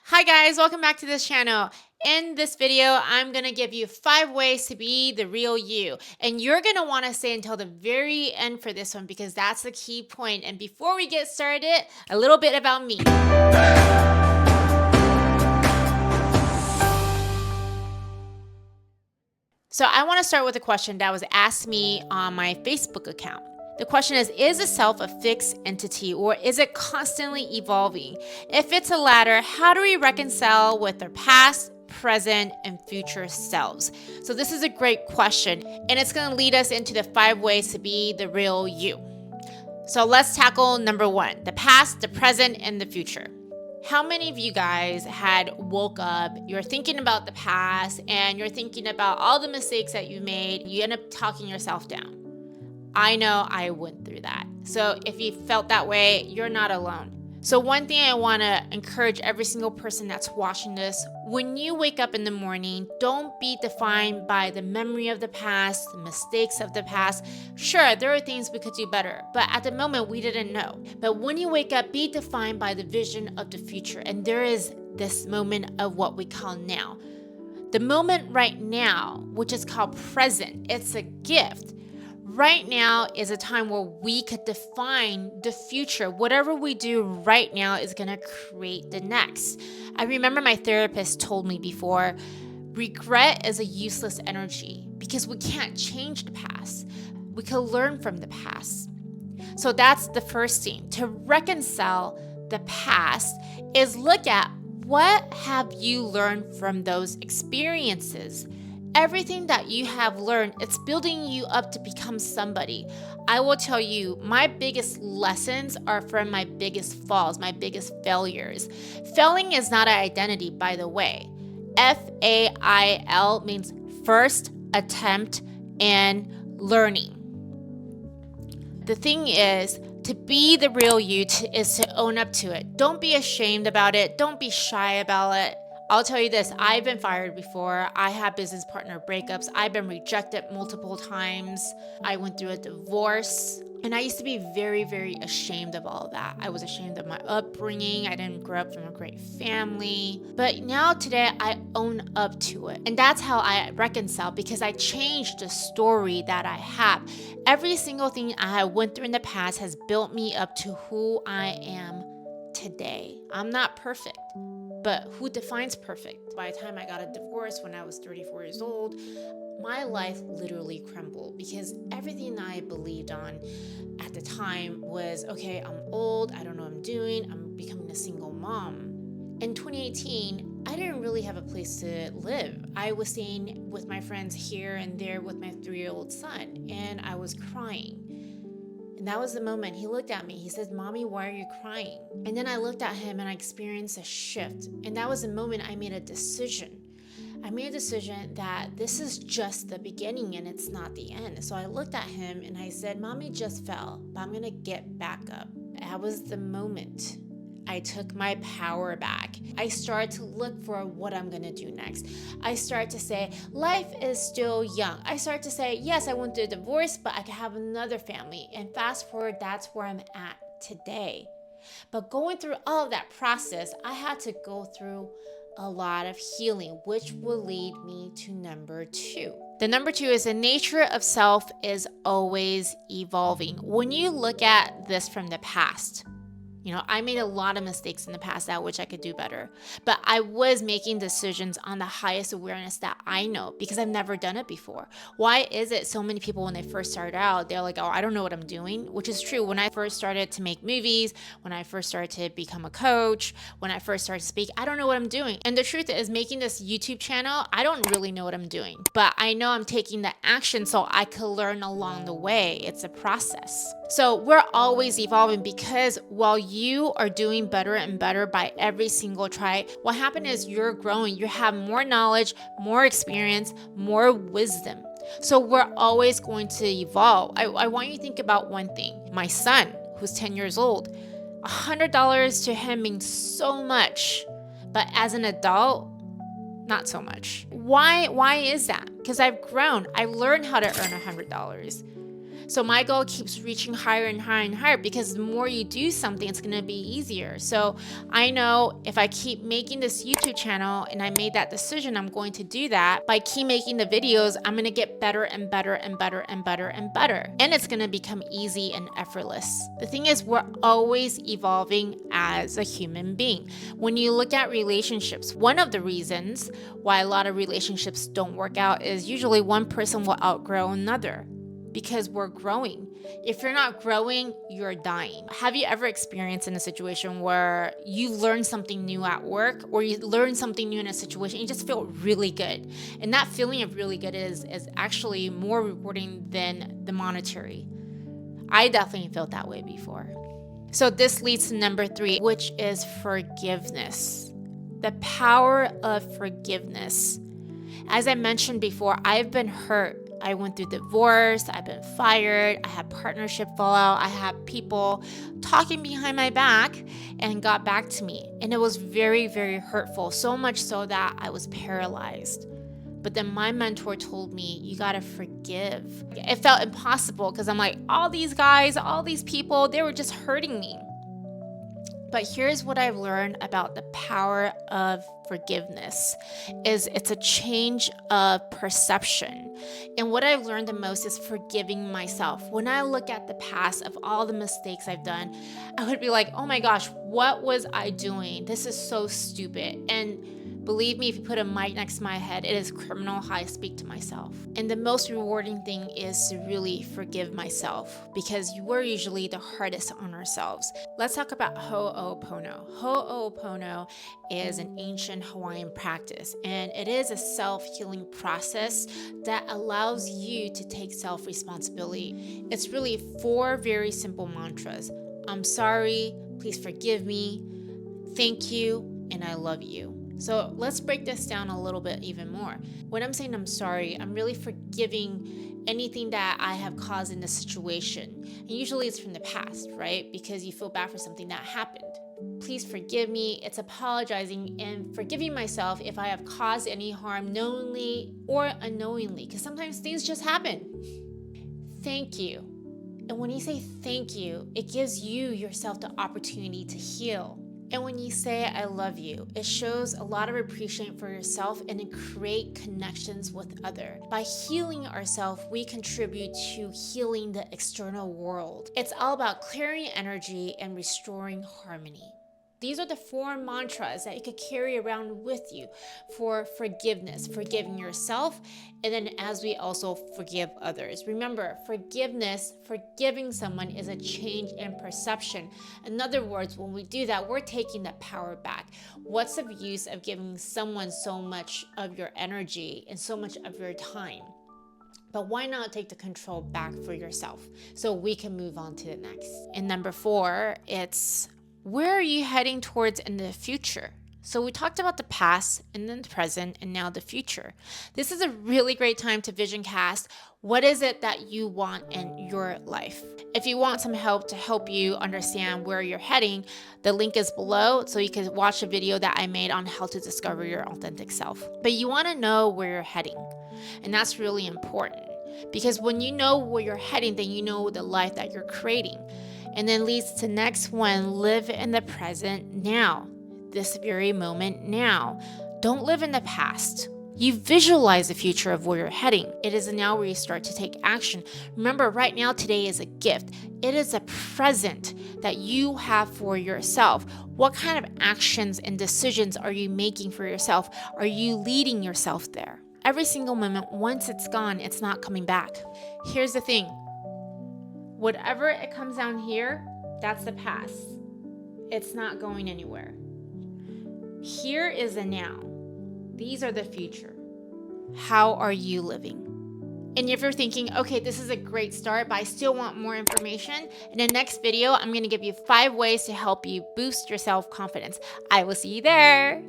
Hi guys, welcome back to this channel. In this video, I'm going to give you 5 ways to be the real you. And you're going to want to stay until the very end for this one because that's the key point. And before we get started, a little bit about me. So I want to start with a question that was asked me on my Facebook account. The question is the self a fixed entity or is it constantly evolving? If it's a latter, how do we reconcile with our past, present, and future selves? So this is a great question, and it's going to lead us into the 5 ways to be the real you. So let's tackle number 1, the past, the present, and the future. How many of you guys had woke up, you're thinking about the past, and you're thinking about all the mistakes that you made, you end up talking yourself down? I know I went through that. So if you felt that way, you're not alone. So one thing I want to encourage every single person that's watching this, when you wake up in the morning, don't be defined by the memory of the past, the mistakes of the past. Sure, there are things we could do better, but at the moment we didn't know. But when you wake up, be defined by the vision of the future. And there is this moment of what we call now. The moment right now, which is called present, it's a gift. Right now is a time where we could define the future. Whatever we do right now is going to create the next. I remember my therapist told me before, regret is a useless energy because we can't change the past. We can learn from the past. So that's the first thing. To reconcile the past is look at what have you learned from those experiences. Everything that you have learned, it's building you up to become somebody. I will tell you, my biggest lessons are from my biggest falls, my biggest failures. Failing is not an identity, by the way. FAIL means first attempt and learning. The thing is, to be the real you is to own up to it. Don't be ashamed about it. Don't be shy about it. I'll tell you this, I've been fired before. I had business partner breakups. I've been rejected multiple times. I went through a divorce. And I used to be very, very ashamed of all of that. I was ashamed of my upbringing. I didn't grow up from a great family. But now today, I own up to it. And that's how I reconcile because I changed the story that I have. Every single thing I went through in the past has built me up to who I am today. I'm not perfect. But who defines perfect? By the time I got a divorce when I was 34 years old, my life literally crumbled because everything I believed on at the time was, okay, I'm old, I don't know what I'm doing, I'm becoming a single mom. In 2018, I didn't really have a place to live. I was staying with my friends here and there with my 3-year-old son, and I was crying. And that was the moment he looked at me. He said, "Mommy, why are you crying?" And then I looked at him and I experienced a shift. And that was the moment I made a decision. I made a decision that this is just the beginning and it's not the end. So I looked at him and I said, "Mommy just fell, but I'm going to get back up." That was the moment I took my power back. I started to look for what I'm gonna do next. I started to say, life is still young. I started to say, yes, I went through a divorce, but I could have another family. And fast forward, that's where I'm at today. But going through all of that process, I had to go through a lot of healing, which will lead me to number 2. The number 2 is the nature of self is always evolving. When you look at this from the past, I made a lot of mistakes in the past at which I could do better. But I was making decisions on the highest awareness that I know because I've never done it before. Why is it so many people when they first start out, they're like, oh, I don't know what I'm doing, which is true. When I first started to make movies, when I first started to become a coach, when I first started to speak, I don't know what I'm doing. And the truth is making this YouTube channel, I don't really know what I'm doing, but I know I'm taking the action so I could learn along the way. It's a process. So we're always evolving because while you are doing better and better by every single try, what happened is you're growing. You have more knowledge, more experience, more wisdom. So we're always going to evolve. I want you to think about one thing. My son, who's 10 years old, $100 to him means so much. But as an adult, not so much. Why is that? Because I've grown. I learned how to earn $100. So my goal keeps reaching higher and higher and higher, because the more you do something, it's going to be easier. So I know if I keep making this YouTube channel, and I made that decision, I'm going to do that. By keep making the videos, I'm going to get better and better and better and better and better. And it's going to become easy and effortless. The thing is, we're always evolving as a human being. When you look at relationships, one of the reasons why a lot of relationships don't work out is usually one person will outgrow another, because we're growing. If you're not growing, you're dying. Have you ever experienced in a situation where you learn something new at work, or you learn something new in a situation, you just feel really good? And that feeling of really good is actually more rewarding than the monetary. I definitely felt that way before. So this leads to number 3, which is forgiveness. The power of forgiveness. As I mentioned before, I've been hurt. I went through divorce, I've been fired, I had partnership fallout, I had people talking behind my back and got back to me. And it was very, very hurtful, so much so that I was paralyzed. But then my mentor told me, you gotta forgive. It felt impossible, because I'm like, all these guys, all these people, they were just hurting me. But here's what I've learned about the power of forgiveness is it's a change of perception. And what I've learned the most is forgiving myself. When I look at the past of all the mistakes I've done, I would be like, oh my gosh, what was I doing? This is so stupid. And believe me, if you put a mic next to my head, it is criminal how I speak to myself. And the most rewarding thing is to really forgive myself, because we're usually the hardest on ourselves. Let's talk about Ho'opono. Ho'opono is an ancient Hawaiian practice, and it is a self-healing process that allows you to take self-responsibility. It's really 4 very simple mantras. I'm sorry, please forgive me, thank you, and I love you. So let's break this down a little bit even more. When I'm saying I'm sorry, I'm really forgiving anything that I have caused in this situation. And usually it's from the past, right? Because you feel bad for something that happened. Please forgive me. It's apologizing and forgiving myself if I have caused any harm knowingly or unknowingly, because sometimes things just happen. Thank you. And when you say thank you, it gives you yourself the opportunity to heal. And when you say I love you, it shows a lot of appreciation for yourself and it create connections with others. By healing ourselves, we contribute to healing the external world. It's all about clearing energy and restoring harmony. These are the 4 mantras that you could carry around with you for forgiveness, forgiving yourself, and then as we also forgive others. Remember, forgiveness, forgiving someone is a change in perception. In other words, when we do that, we're taking that power back. What's the use of giving someone so much of your energy and so much of your time? But why not take the control back for yourself so we can move on to the next? And number 4, it's where are you heading towards in the future? So we talked about the past and then the present and now the future. This is a really great time to vision cast. What is it that you want in your life? If you want some help to help you understand where you're heading, the link is below so you can watch a video that I made on how to discover your authentic self. But you want to know where you're heading, and that's really important because when you know where you're heading, then you know the life that you're creating. And then leads to next one, live in the present now, this very moment now. Don't live in the past. You visualize the future of where you're heading. It is now where you start to take action. Remember, right now, today is a gift. It is a present that you have for yourself. What kind of actions and decisions are you making for yourself? Are you leading yourself there? Every single moment, once it's gone, it's not coming back. Here's the thing. Whatever it comes down here, that's the past. It's not going anywhere. Here is the now. These are the future. How are you living? And if you're thinking, okay, this is a great start, but I still want more information, in the next video, I'm going to give you 5 ways to help you boost your self-confidence. I will see you there.